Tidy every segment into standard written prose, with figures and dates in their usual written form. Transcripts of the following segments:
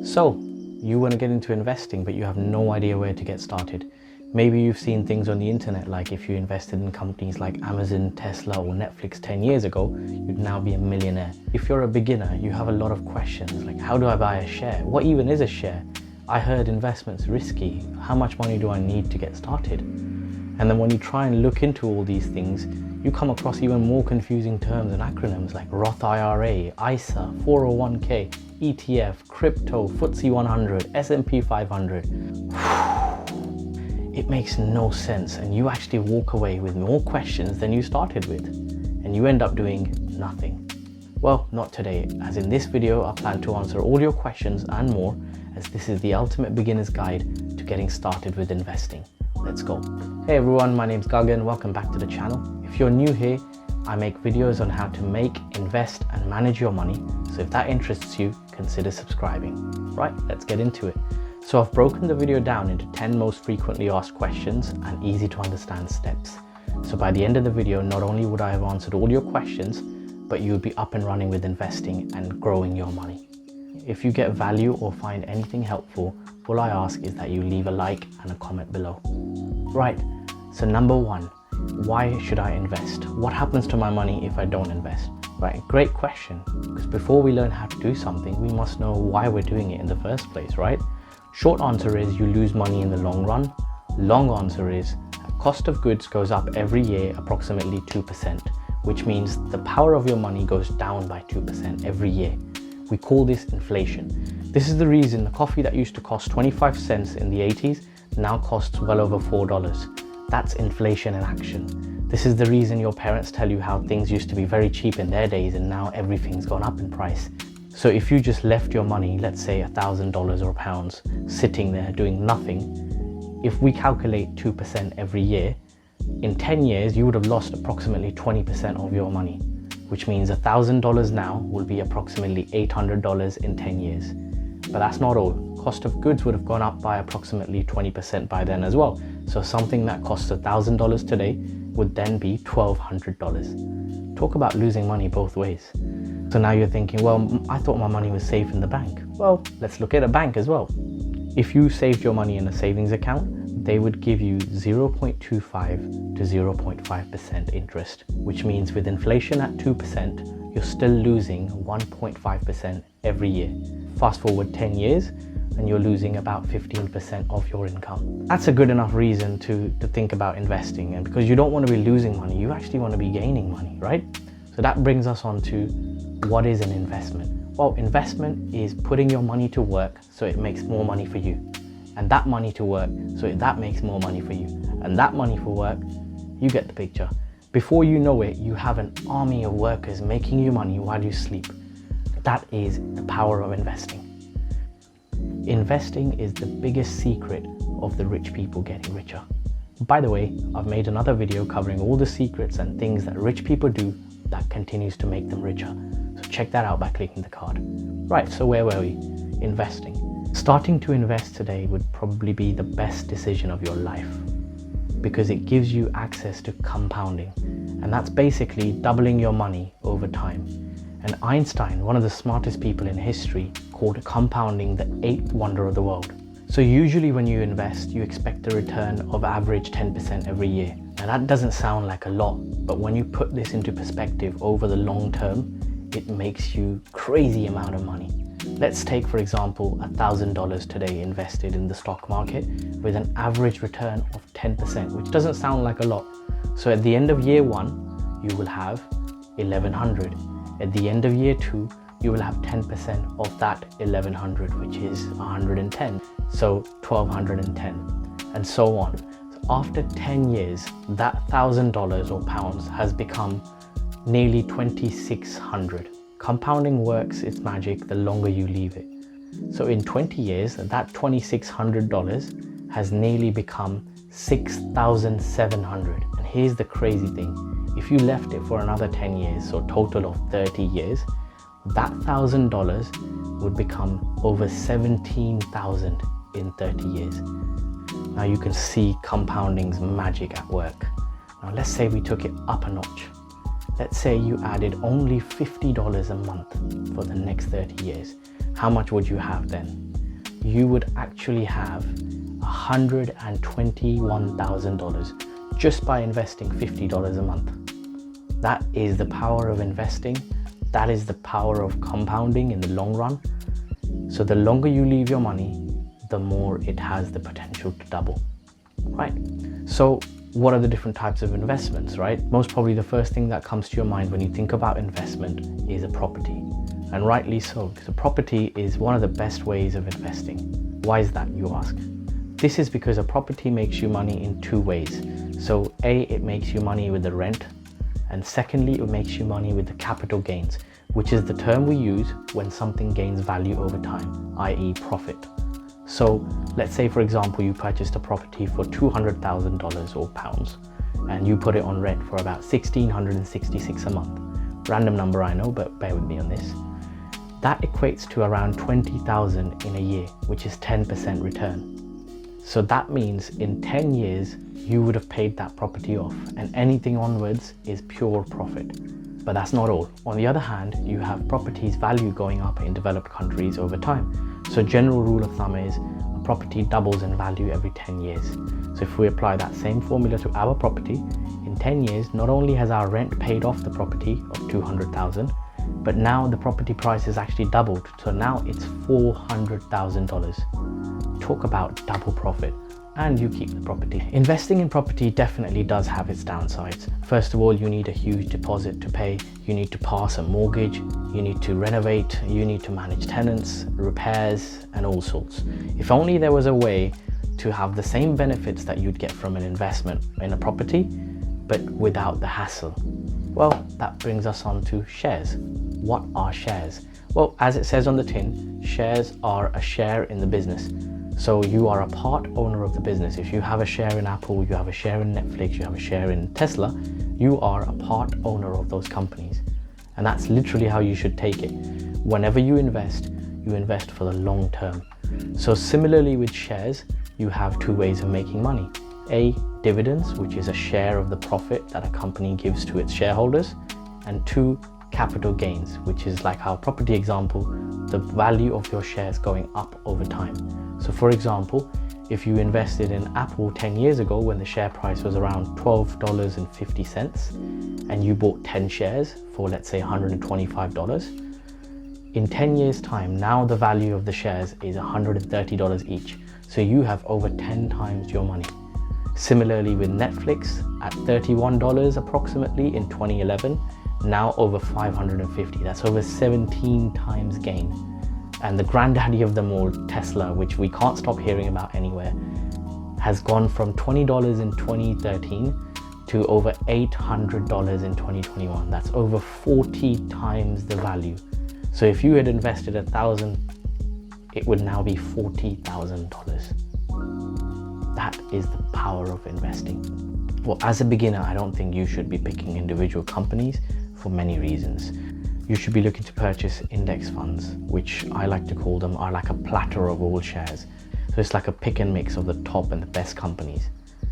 So, you want to get into investing, but you have no idea where to get started. Maybe you've seen things on the internet, like if you invested in companies like Amazon, Tesla, or Netflix 10 years ago, you'd now be a millionaire. If you're a beginner, you have a lot of questions, like how do I buy a share? What even is a share? I heard investment's risky. How much money do I need to get started? And then when you try and look into all these things, you come across even more confusing terms and acronyms like Roth IRA, ISA, 401k, ETF, crypto, FTSE 100, S&P 500. It makes no sense, and you actually walk away with more questions than you started with, and you end up doing nothing. Well, not today, as in this video I plan to answer all your questions and more, as this is the ultimate beginner's guide to getting started with investing. Let's go. Hey everyone, my name's Gagan. Welcome back to the channel. If you're new here, I make videos on how to make, invest and manage your money. So if that interests you, consider subscribing. Right, let's get into it. So I've broken the video down into 10 most frequently asked questions and easy to understand steps. So by the end of the video, not only would I have answered all your questions, but you would be up and running with investing and growing your money. If you get value or find anything helpful, all I ask is that you leave a like and a comment below. Right, so number one, why should I invest? What happens to my money if I don't invest? Right, great question, because before we learn how to do something, we must know why we're doing it in the first place, right? Short answer is you lose money in the long run. Long answer is cost of goods goes up every year approximately 2%, which means the power of your money goes down by 2% every year. We call this inflation. This is the reason the coffee that used to cost 25 cents in the 80s now costs well over $4. That's inflation in action. This is the reason your parents tell you how things used to be very cheap in their days and now everything's gone up in price. So if you just left your money, let's say $1,000 or pounds, sitting there doing nothing, if we calculate 2% every year, in 10 years you would have lost approximately 20% of your money, which means $1,000 now will be approximately $800 in 10 years. But that's not all. Cost of goods would have gone up by approximately 20% by then as well. So something that costs $1,000 today would then be $1,200. Talk about losing money both ways. So now you're thinking, well, I thought my money was safe in the bank. Well, let's look at a bank as well. If you saved your money in a savings account, they would give you 0.25 to 0.5% interest, which means with inflation at 2%, you're still losing 1.5% every year. Fast forward 10 years, and you're losing about 15% of your income. That's a good enough reason to think about investing. And because you don't want to be losing money, you actually want to be gaining money, right? So that brings us on to what is an investment? Well, investment is putting your money to work so it makes more money for you. And that money to work so that makes more money for you. And that money for work, you get the picture. Before you know it, you have an army of workers making you money while you sleep. That is the power of investing. Investing is the biggest secret of the rich people getting richer. By the way, I've made another video covering all the secrets and things that rich people do that continues to make them richer. So check that out by clicking the card. Right, so where were we? Investing. Starting to invest today would probably be the best decision of your life because it gives you access to compounding, and that's basically doubling your money over time. And Einstein, one of the smartest people in history, called compounding the 8th wonder of the world. So usually when you invest, you expect a return of average 10% every year. Now that doesn't sound like a lot, but when you put this into perspective over the long term, it makes you crazy amount of money. Let's take, for example, $1,000 today invested in the stock market with an average return of 10%, which doesn't sound like a lot. So at the end of year one, you will have 1,100. At the end of year two, you will have 10% of that 1,100, which is 110. So 1,210 and so on. So after 10 years, that $1,000 or pounds has become nearly 2,600. Compounding works its magic the longer you leave it. So in 20 years, that $2,600 has nearly become 6,700. And here's the crazy thing. If you left it for another 10 years, so a total of 30 years, that $1,000 would become over 17,000 in 30 years. Now you can see compounding's magic at work. Now let's say we took it up a notch. Let's say you added only $50 a month for the next 30 years. How much would you have then? you would actually have $121,000 just by investing $50 a month. That is the power of investing. That is the power of compounding in the long run. So the longer you leave your money, the more it has the potential to double, right? So what are the different types of investments, right? Most probably the first thing that comes to your mind when you think about investment is a property. And rightly so, because a property is one of the best ways of investing. Why is that, you ask? This is because a property makes you money in two ways. So A, it makes you money with the rent, and secondly, it makes you money with the capital gains, which is the term we use when something gains value over time, i.e. profit. So let's say, for example, you purchased a property for $200,000 or pounds, and you put it on rent for about $1,666 a month. Random number, I know, but bear with me on this. That equates to around $20,000 in a year, which is 10% return. So that means in 10 years, you would have paid that property off, and anything onwards is pure profit. But that's not all. On the other hand, you have properties value going up in developed countries over time. So general rule of thumb is a property doubles in value every 10 years. So if we apply that same formula to our property, in 10 years, not only has our rent paid off the property of $200,000, but now the property price has actually doubled. So now it's $400,000. Talk about double profit. And you keep the property. Investing in property definitely does have its downsides. First of all, you need a huge deposit to pay. You need to pass a mortgage. You need to renovate. You need to manage tenants, repairs, and all sorts. If only there was a way to have the same benefits that you'd get from an investment in a property, but without the hassle. Well, that brings us on to shares. What are shares? Well, as it says on the tin, shares are a share in the business. So you are a part owner of the business. If you have a share in Apple, you have a share in Netflix, you have a share in Tesla, you are a part owner of those companies. And that's literally how you should take it. Whenever you invest for the long term. So similarly with shares, you have two ways of making money. A, dividends, which is a share of the profit that a company gives to its shareholders. And two, capital gains, which is like our property example, the value of your shares going up over time. So for example, if you invested in Apple 10 years ago when the share price was around $12.50 and you bought 10 shares for, let's say, $125, in 10 years time, now the value of the shares is $130 each. So you have over 10 times your money. Similarly with Netflix at $31 approximately in 2011, now over $550. That's over 17 times gain. And the granddaddy of them all, Tesla, which we can't stop hearing about anywhere, has gone from $20 in 2013 to over $800 in 2021. That's over 40 times the value. So if you had invested $1,000, it would now be $40,000. That is the power of investing. Well, as a beginner, I don't think you should be picking individual companies for many reasons. You should be looking to purchase index funds, which I like to call them are like a platter of all shares. So it's like a pick and mix of the top and the best companies.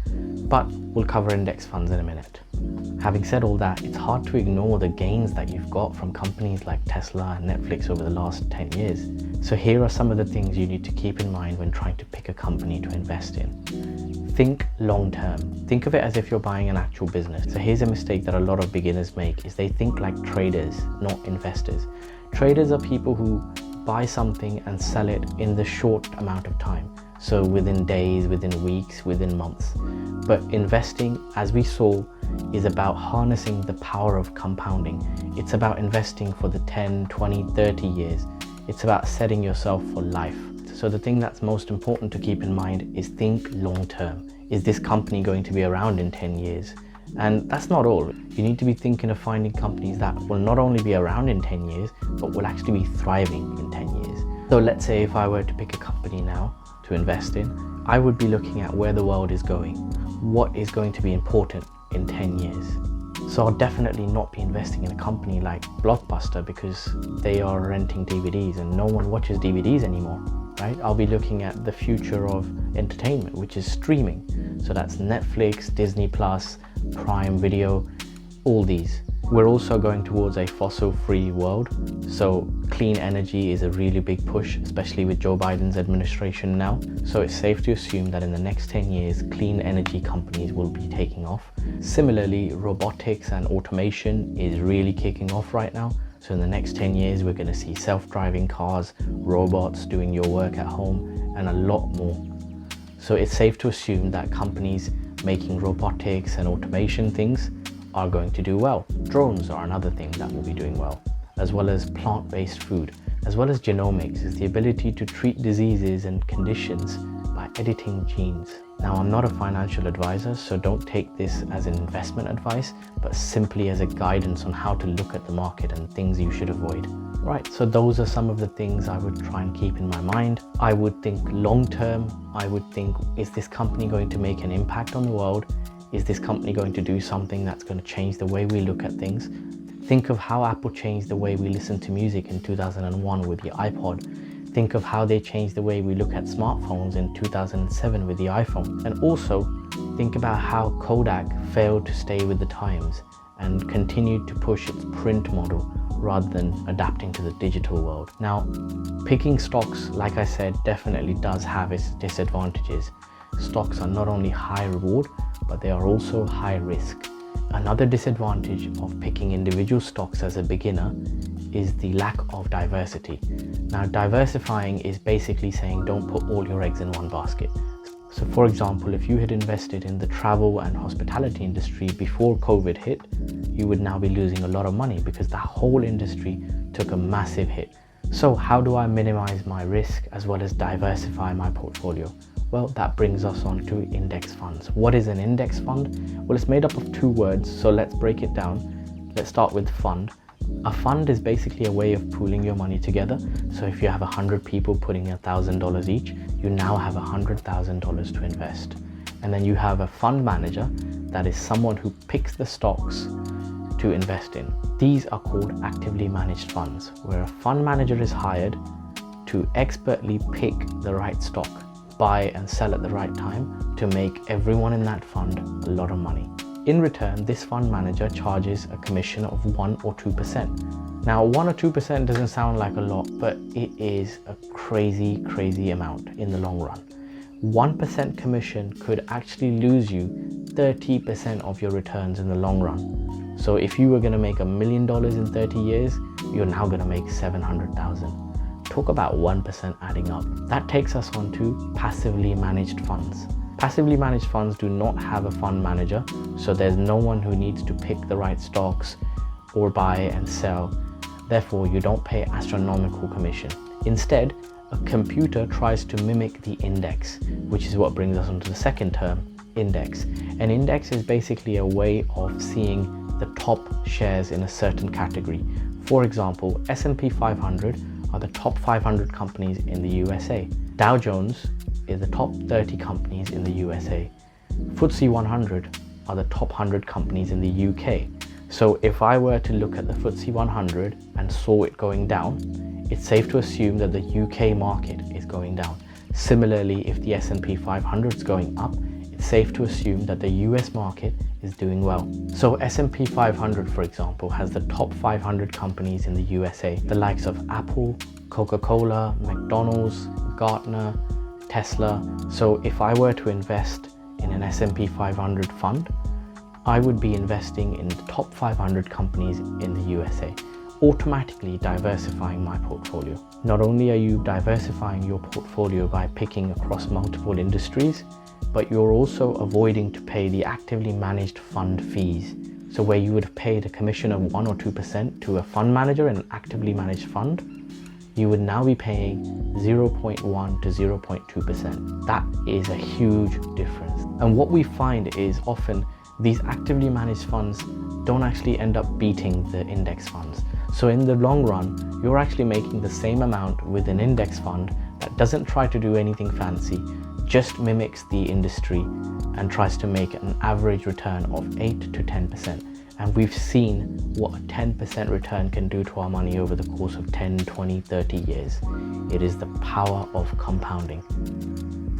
But we'll cover index funds in a minute. Having said all that, it's hard to ignore the gains that you've got from companies like Tesla and Netflix over the last 10 years. So here are some of the things you need to keep in mind when trying to pick a company to invest in. Think long term. Think of it as if you're buying an actual business. So here's a mistake that a lot of beginners make, is they think like traders, not investors. Traders are people who buy something and sell it in the short amount of time. So within days, within weeks, within months. But investing, as we saw, is about harnessing the power of compounding. It's about investing for the 10, 20, 30 years. It's about setting yourself for life. So the thing that's most important to keep in mind is think long term. Is this company going to be around in 10 years? And that's not all. You need to be thinking of finding companies that will not only be around in 10 years, but will actually be thriving in 10 years. So let's say if I were to pick a company now to invest in, I would be looking at where the world is going. What is going to be important in 10 years? So I'll definitely not be investing in a company like Blockbuster because they are renting DVDs and no one watches DVDs anymore, right? I'll be looking at the future of entertainment, which is streaming. So that's Netflix, Disney Plus, Prime Video, all these. We're also going towards a fossil-free world, so clean energy is a really big push, especially with Joe Biden's administration now. So it's safe to assume that in the next 10 years, clean energy companies will be taking off. Similarly, robotics and automation is really kicking off right now. So in the next 10 years, we're going to see self-driving cars, robots doing your work at home, and a lot more. So it's safe to assume that companies making robotics and automation things are going to do well. Drones are another thing that will be doing well, as well as plant-based food, as well as genomics is the ability to treat diseases and conditions by editing genes. Now, I'm not a financial advisor, so don't take this as an investment advice, but simply as a guidance on how to look at the market and things you should avoid. Right, so those are some of the things I would try and keep in my mind. I would think long term, I would think, is this company going to make an impact on the world? Is this company going to do something that's going to change the way we look at things? Think of how Apple changed the way we listen to music in 2001 with the iPod. Think of how they changed the way we look at smartphones in 2007 with the iPhone. And also think about how Kodak failed to stay with the times and continued to push its print model rather than adapting to the digital world. Now, picking stocks, like I said, definitely does have its disadvantages. Stocks are not only high reward, but they are also high risk. Another disadvantage of picking individual stocks as a beginner is the lack of diversity. Now, diversifying is basically saying don't put all your eggs in one basket. So for example, if you had invested in the travel and hospitality industry before COVID hit, you would now be losing a lot of money because the whole industry took a massive hit. So how do I minimize my risk as well as diversify my portfolio? Well, that brings us on to index funds. What is an index fund? Well, it's made up of two words, so let's break it down. Let's start with fund. A fund is basically a way of pooling your money together. So if you have 100 people putting $1,000 each, you now have $100,000 to invest. And then you have a fund manager, that is someone who picks the stocks to invest in. These are called actively managed funds, where a fund manager is hired to expertly pick the right stock, buy and sell at the right time to make everyone in that fund a lot of money. In return, this fund manager charges a commission of 1 or 2%. Now, 1 or 2% doesn't sound like a lot, but it is a crazy amount in the long run. 1% commission could actually lose you 30% of your returns in the long run. So if you were going to make $1 million in 30 years, you're now going to make 700,000. Talk about 1% adding up. That takes us on to passively managed funds. Passively managed funds do not have a fund manager, so there's no one who needs to pick the right stocks or buy and sell. Therefore, you don't pay astronomical commission. Instead, a computer tries to mimic the index, which is what brings us onto the second term, index. An index is basically a way of seeing the top shares in a certain category. For example, S&P 500 are the top 500 companies in the USA. Dow Jones is the top 30 companies in the USA. FTSE 100 are the top 100 companies in the UK. So if I were to look at the FTSE 100 and saw it going down, it's safe to assume that the UK market is going down. Similarly, if the S&P 500 is going up, it's safe to assume that the US market is doing well. So S&P 500, for example, has the top 500 companies in the USA, the likes of Apple, Coca-Cola, McDonald's, Gartner, Tesla. So if I were to invest in an S&P 500 fund, I would be investing in the top 500 companies in the USA, automatically diversifying my portfolio. Not only are you diversifying your portfolio by picking across multiple industries, but you're also avoiding to pay the actively managed fund fees. So where you would have paid a commission of 1 or 2% to a fund manager in an actively managed fund, you would now be paying 0.1 to 0.2%. That is a huge difference. And what we find is often these actively managed funds don't actually end up beating the index funds. So in the long run, you're actually making the same amount with an index fund that doesn't try to do anything fancy, just mimics the industry and tries to make an average return of 8 to 10%. And we've seen what a 10% return can do to our money over the course of 10, 20, 30 years. It is the power of compounding.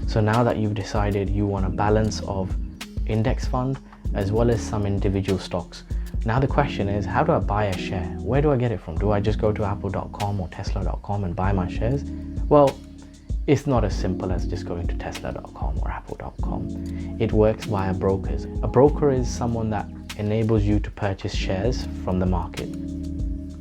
So now that you've decided you want a balance of index fund as well as some individual stocks, Now the question is, how do I buy a share? Where do I get it from? Do I just go to apple.com or tesla.com and buy my shares? Well, it's not as simple as just going to tesla.com or apple.com. It works via brokers. A broker is someone that enables you to purchase shares from the market.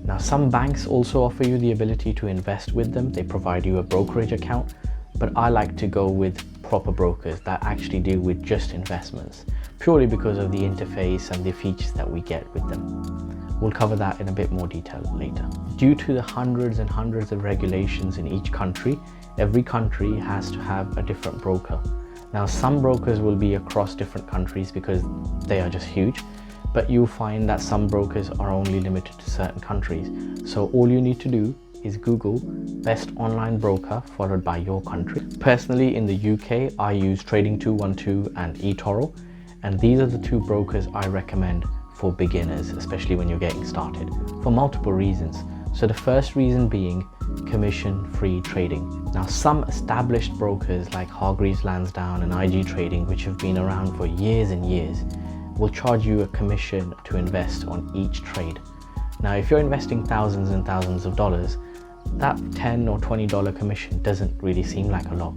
Now, some banks also offer you the ability to invest with them. They provide you a brokerage account, but I like to go with proper brokers that actually deal with just investments, purely because of the interface and the features that we get with them. We'll cover that in a bit more detail later. Due to the hundreds and hundreds of regulations in each country, every country has to have a different broker. Now, some brokers will be across different countries because they are just huge, but you'll find that some brokers are only limited to certain countries. So all you need to do is Google best online broker followed by your country. Personally, in the UK, I use Trading 212 and eToro, and these are the two brokers I recommend for beginners, especially when you're getting started, for multiple reasons. So the first reason being commission-free trading. Now, some established brokers like Hargreaves Lansdown and IG Trading, which have been around for years and years, will charge you a commission to invest on each trade. Now, if you're investing thousands and thousands of dollars, that $10 or $20 commission doesn't really seem like a lot.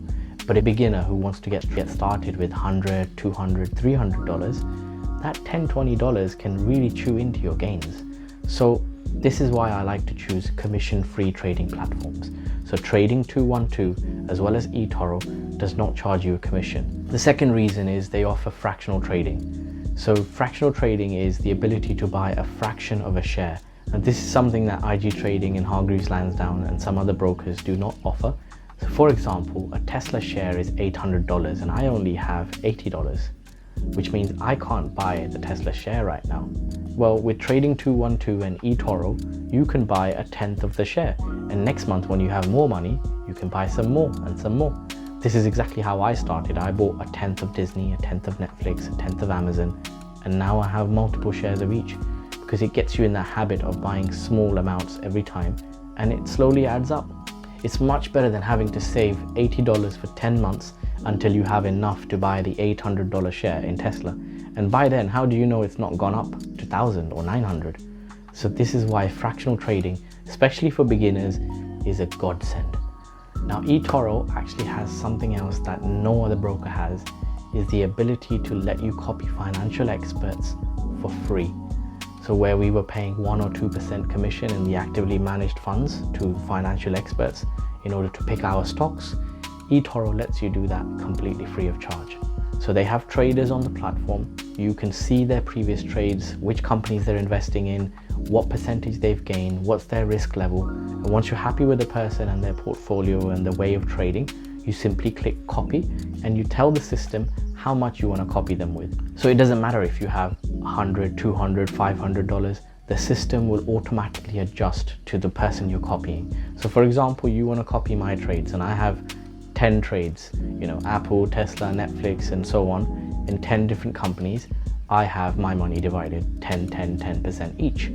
But a beginner who wants to get started with $100, $200, $300, that $10, $20 can really chew into your gains. So this is why I like to choose commission-free trading platforms. So Trading 212 as well as eToro does not charge you a commission. The second reason is they offer fractional trading. So fractional trading is the ability to buy a fraction of a share. And this is something that IG Trading and Hargreaves Lansdown and some other brokers do not offer. So for example, a Tesla share is $800 and I only have $80, which means I can't buy the Tesla share right now. Well, with Trading 212 and eToro, you can buy a tenth of the share. And next month when you have more money, you can buy some more and some more. This is exactly how I started. I bought a tenth of Disney, a tenth of Netflix, a tenth of Amazon, and now I have multiple shares of each, because it gets you in the habit of buying small amounts every time, and it slowly adds up. It's much better than having to save $80 for 10 months until you have enough to buy the $800 share in Tesla. And by then, how do you know it's not gone up to 1,000 or 900? So this is why fractional trading, especially for beginners, is a godsend. Now, eToro actually has something else that no other broker has, is the ability to let you copy financial experts for free. So where we were paying 1 or 2% commission in the actively managed funds to financial experts in order to pick our stocks, eToro lets you do that completely free of charge. So they have traders on the platform. You can see their previous trades, which companies they're investing in, what percentage they've gained, what's their risk level. And once you're happy with the person and their portfolio and the way of trading, you simply click copy and you tell the system how much you want to copy them with. So it doesn't matter if you have $100, $200, $500, the system will automatically adjust to the person you're copying. So for example, you want to copy my trades and I have 10 trades, Apple, Tesla, Netflix, and so on, in 10 different companies. I have my money divided 10% each.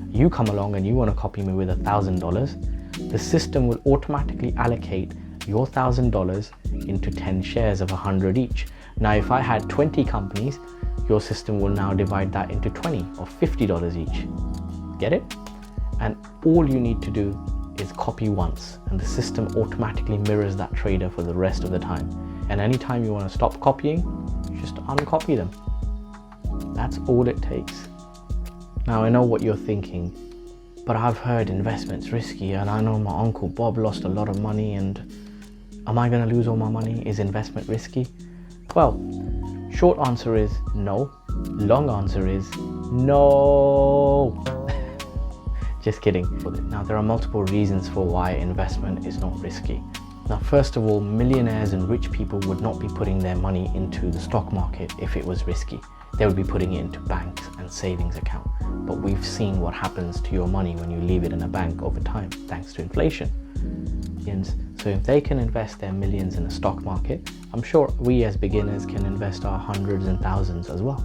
You come along and you want to copy me with $1,000, the system will automatically allocate your $1,000 into 10 shares of 100 each. Now, if I had 20 companies, your system will now divide that into 20 or $50 each. Get it? And all you need to do is copy once, and the system automatically mirrors that trader for the rest of the time. And anytime you want to stop copying, you just uncopy them. That's all it takes. Now, I know what you're thinking, but I've heard investment's risky, and I know my uncle Bob lost a lot of money, and am I going to lose all my money? Is investment risky? Well, short answer is no. Long answer is no. Just kidding. Now, there are multiple reasons for why investment is not risky. Now, first of all, millionaires and rich people would not be putting their money into the stock market if it was risky. They would be putting it into banks and savings account. But we've seen what happens to your money when you leave it in a bank over time, thanks to inflation. So if they can invest their millions in the stock market, I'm sure we as beginners can invest our hundreds and thousands as well.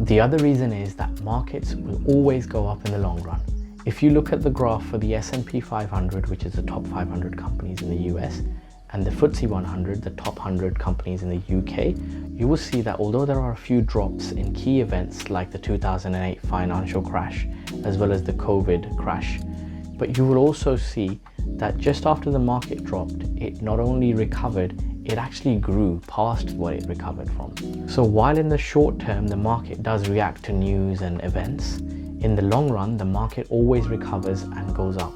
The other reason is that markets will always go up in the long run. If you look at the graph for the S&P 500, which is the top 500 companies in the US, and the FTSE 100, the top 100 companies in the UK, you will see that although there are a few drops in key events like the 2008 financial crash as well as the COVID crash, but you will also see that just after the market dropped, it not only recovered, it actually grew past what it recovered from. So while in the short term the market does react to news and events, in the long run the market always recovers and goes up.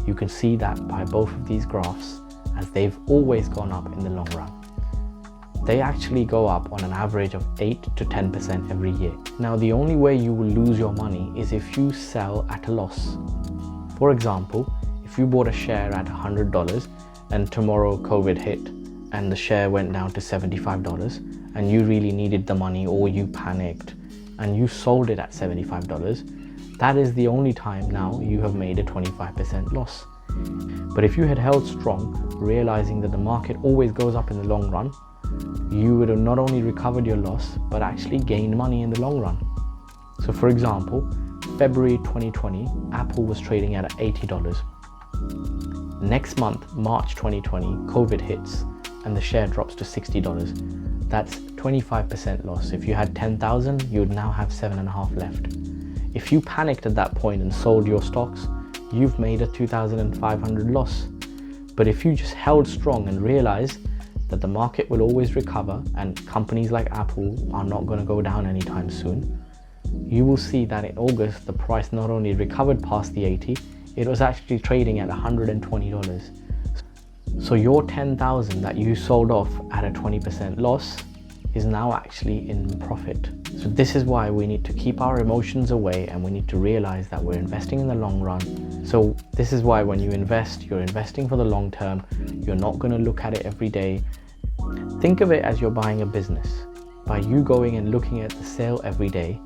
You can see that by both of these graphs, as they've always gone up in the long run. They actually go up on an average of 8 to 10% every year. Now the only way you will lose your money is if you sell at a loss. For example, if you bought a share at $100 and tomorrow COVID hit and the share went down to $75 and you really needed the money, or you panicked and you sold it at $75, that is the only time now you have made a 25% loss. But if you had held strong, realizing that the market always goes up in the long run, you would have not only recovered your loss, but actually gained money in the long run. So for example, February 2020, Apple was trading at $80. Next month, March 2020, COVID hits and the share drops to $60. That's 25% loss. If you had 10,000, you would now have 7.5 left. If you panicked at that point and sold your stocks, you've made a 2,500 loss. But if you just held strong and realized that the market will always recover and companies like Apple are not going to go down anytime soon, you will see that in August the price not only recovered past the 80, it was actually trading at $120. So your 10,000 that you sold off at a 20% loss is now actually in profit. So this is why we need to keep our emotions away, and we need to realize that we're investing in the long run. So this is why when you invest, you're investing for the long term. You're not going to look at it every day. Think of it as you're buying a business. By you going and looking at the sale every day,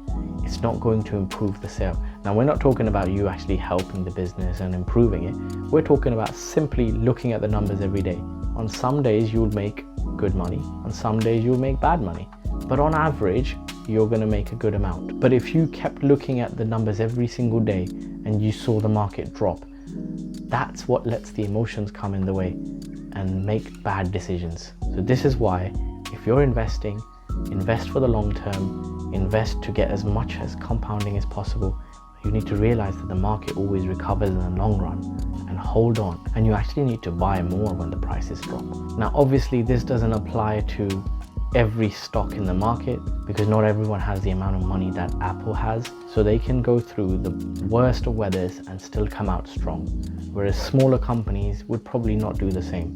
it's not going to improve the sale. Now we're not talking about you actually helping the business and improving it. We're talking about simply looking at the numbers every day. On some days you'll make good money, on some days you'll make bad money, but on average you're going to make a good amount. But if you kept looking at the numbers every single day and you saw the market drop, that's what lets the emotions come in the way and make bad decisions. So this is why if you're investing, invest for the long term, invest to get as much as compounding as possible. You need to realize that the market always recovers in the long run, and hold on. And you actually need to buy more when the prices drop. Now obviously this doesn't apply to every stock in the market, because not everyone has the amount of money that Apple has, so they can go through the worst of weathers and still come out strong, whereas smaller companies would probably not do the same.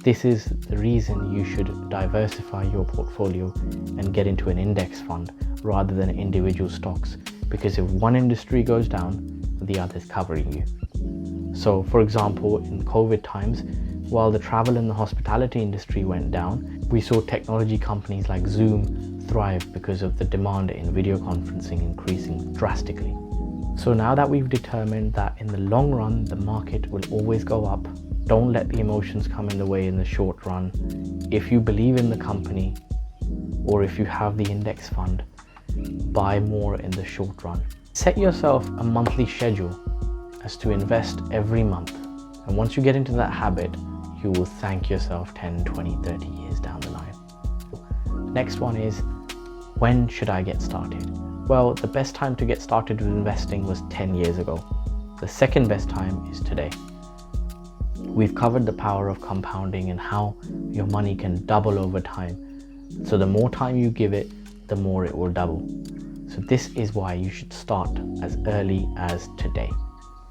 This is the reason you should diversify your portfolio and get into an index fund rather than individual stocks, because if one industry goes down, the other is covering you. So for example, in COVID times, while the travel and the hospitality industry went down, we saw technology companies like Zoom thrive because of the demand in video conferencing increasing drastically. So now that we've determined that in the long run the market will always go up, don't let the emotions come in the way in the short run. If you believe in the company, or if you have the index fund, buy more in the short run. Set yourself a monthly schedule as to invest every month. And once you get into that habit, you will thank yourself 10, 20, 30 years down the line. Next one is, when should I get started? Well, the best time to get started with investing was 10 years ago. The second best time is today. We've covered the power of compounding and how your money can double over time. So the more time you give it, the more it will double. So this is why you should start as early as today.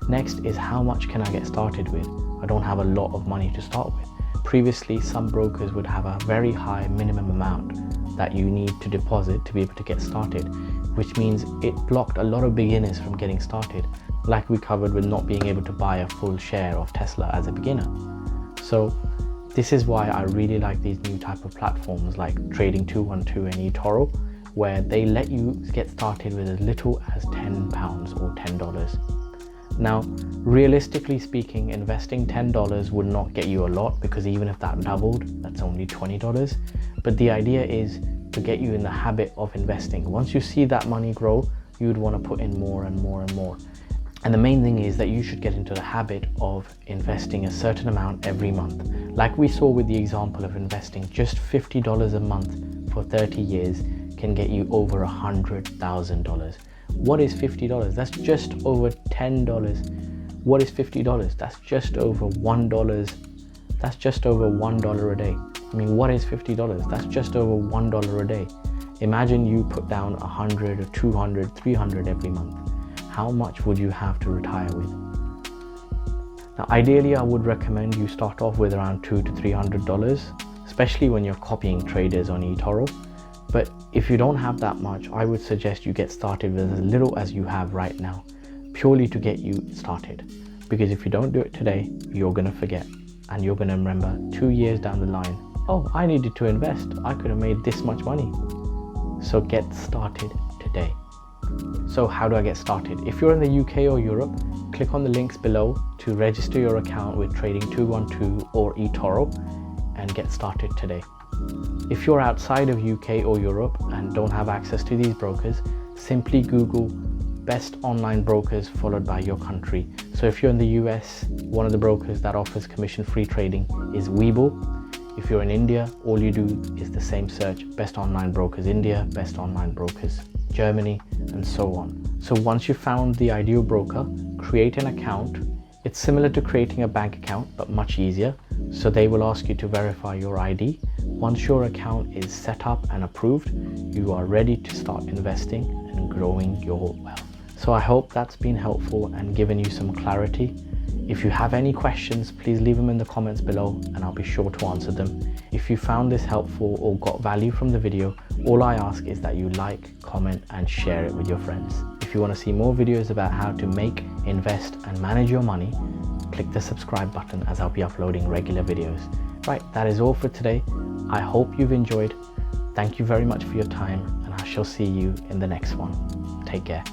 Next is, how much can I get started with? I don't have a lot of money to start with. Previously, some brokers would have a very high minimum amount that you need to deposit to be able to get started, which means it blocked a lot of beginners from getting started, like we covered with not being able to buy a full share of Tesla as a beginner. So this is why I really like these new type of platforms like Trading 212 and eToro, where they let you get started with as little as £10 or $10. Now, realistically speaking, investing $10 would not get you a lot, because even if that doubled, that's only $20. But the idea is to get you in the habit of investing. Once you see that money grow, you would want to put in more and more and more. And the main thing is that you should get into the habit of investing a certain amount every month. Like we saw with the example of investing just $50 a month for 30 years can get you over $100,000. What is $50? That's just over $10. What is $50? That's just over $1. That's just over $1 a day. I mean, what is $50? That's just over $1 a day. Imagine you put down 100 or 200, 300 every month. How much would you have to retire with? Now, ideally, I would recommend you start off with around $200 to $300, especially when you're copying traders on eToro. But if you don't have that much, I would suggest you get started with as little as you have right now, purely to get you started. Because if you don't do it today, you're going to forget, and you're going to remember 2 years down the line, oh, I needed to invest. I could have made this much money. So get started today. So how do I get started? If you're in the UK or Europe, click on the links below to register your account with Trading 212 or eToro and get started today. If you're outside of UK or Europe and don't have access to these brokers, simply Google best online brokers followed by your country. So if you're in the US, one of the brokers that offers commission-free trading is Webull. If you're in India, all you do is the same search, best online brokers India, best online brokers Germany, and so on. So once you've found the ideal broker, create an account. It's similar to creating a bank account, but much easier. So they will ask you to verify your ID. Once your account is set up and approved, you are ready to start investing and growing your wealth. So I hope that's been helpful and given you some clarity. If you have any questions, please leave them in the comments below and I'll be sure to answer them. If you found this helpful or got value from the video, all I ask is that you like, comment and share it with your friends. If you want to see more videos about how to make, invest and manage your money, click the subscribe button as I'll be uploading regular videos. Right, that is all for today. I hope you've enjoyed. Thank you very much for your time and I shall see you in the next one. Take care.